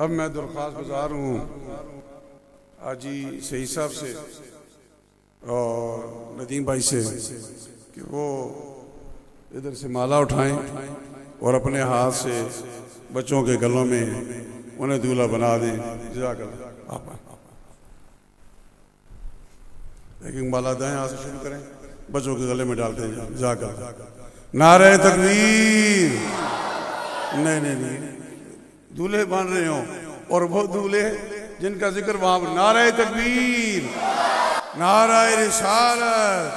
اب میں درخواست گزار ہوں حاجی سعید صاحب سے اور ندیم بھائی سے کہ وہ ادھر سے مالا اٹھائیں اور اپنے ہاتھ سے بچوں کے گلوں میں انہیں دولہا بنا دیں. جزاک اللہ. لیکن مالا دائیں ہاتھ سے شروع کریں, بچوں کے گلے میں ڈالتے ہیں. جزاک اللہ. نعرہ تکبیر. نہیں دولہے بن رہے ہوں اور وہ دولہے جن کا ذکر وہاں پر. نعرہ تکبیر, نعرہ رسالت,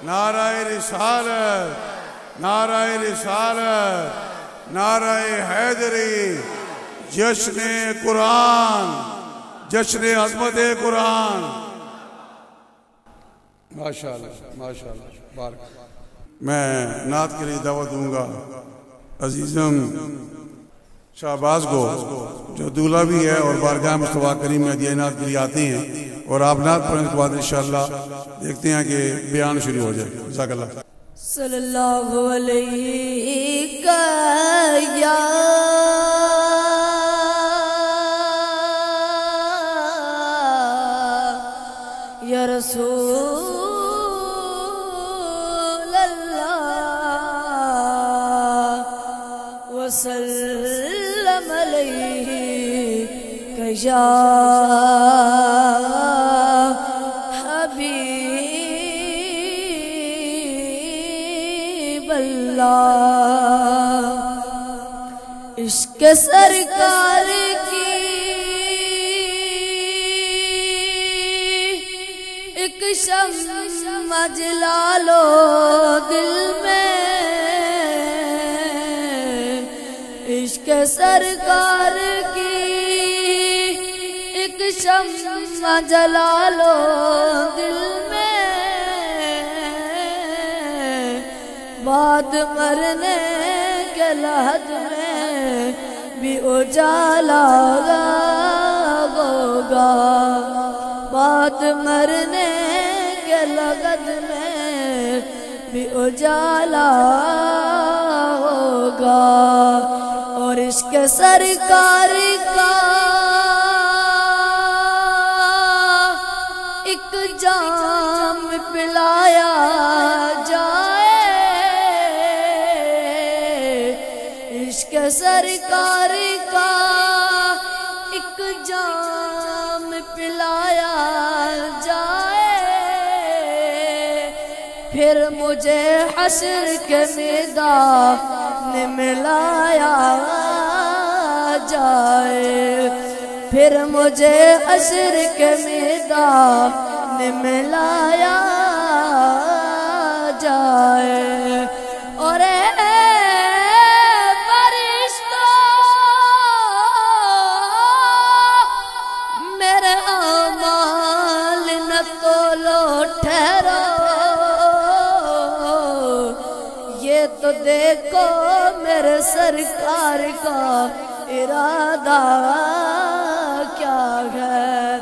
نعرہ رسالت, نعرہ رسالت, نعرہ حیدری, جشن قرآن, جشن عظمت قرآن. ماشاءاللہ ماشاءاللہ بارک. میں نعت کے لیے دعوت دوں گا عزیزم شہباز کو جو دولہا بھی ہے اور بارگاہ مصطفیٰ کریم میں ہدیہ نعت کے لیے آتے ہیں, اور آپ نعت پڑھنے کے بعد انشاءاللہ دیکھتے ہیں کہ بیان شروع ہو جائے. جزاک اللہ. صلی اللہ علیہ یا رسول اللہ وسلم علیہ یا حبیب اللہ. عشق سرکار کی ایک شمع جلا لو دل میں, عشق سرکار کی ایک شمع جلا لو دل میں, بعد مرنے کے لحظ میں بھی اجالا ہوگا, بعد مرنے کے لحظ میں بھی اجالا ہوگا. اور عشق سرکار کا ایک جام پلایا جائے, عشق سرکار کا ایک جام پلایا جائے, پھر مجھے حشر کے میدان میں لایا جائے, پھر مجھے حشر کے میدان میں لایا جائے. اور فرشتوں میرے اعمال نہ تولو ٹھہرو, یہ تو دیکھو میرے سرکار کا ارادہ کیا ہے,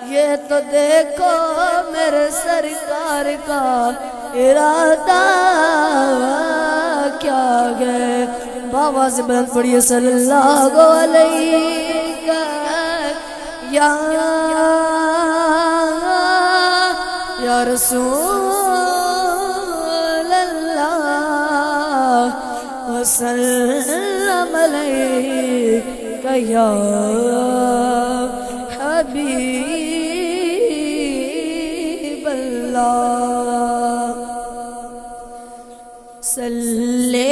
یہ تو دیکھو میرے سرکار کا ارادہ کیا ہے. بابا سے بلند پڑھیے صلی اللہ علیہ یا رسول اللہ وسلم علیہ یا حبیب اللہ. صلی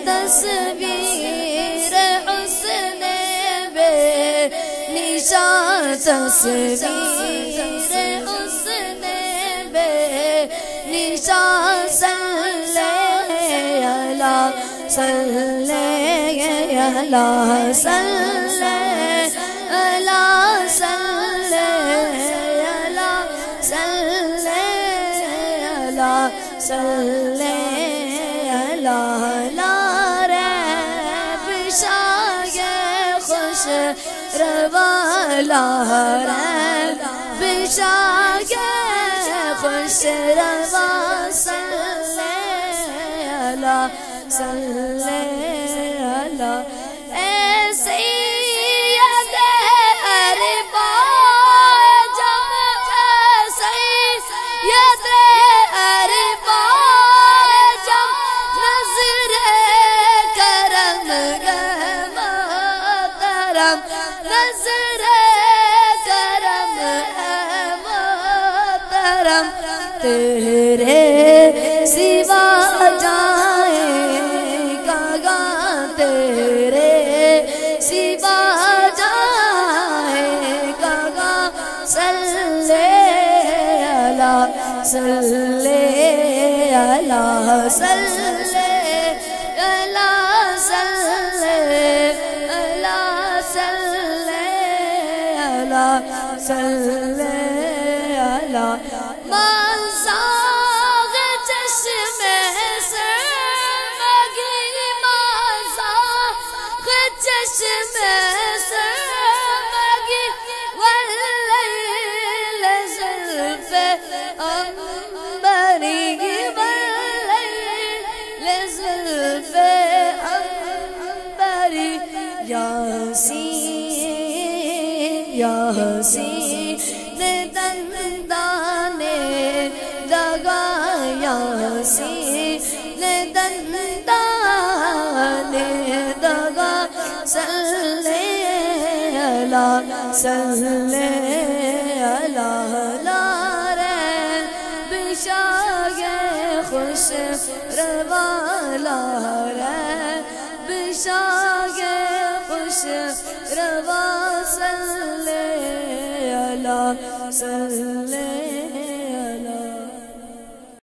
تصویر حسن بے نشان, تصویر حسن بے نشان, صلی اللہ صلی اللہ صلی اللہ صلی اللہ صلی اللہ صلی علی رب شاہ خوش روا لا رب شاہ خوش روا صلی علی اے سید ارباب جم سید ارباب جم نظر کرم محترم نظر کرم محترم تیرے سوا جائیں گا تیرے سوا جائیں گا صلی علی صلی علی صلی علی صلی علی صلی علی صلی علی مازاغ چشم سرمگی مازاغ چشم سرمگی واللیل زلف عنبری واللیل زلف عنبری یاسین یاسین دندان دگا یاسین دندان دگا صلی علی صلی علی رب شاہ خوش روا لا رب شاہ خوش روا صلی علی صلی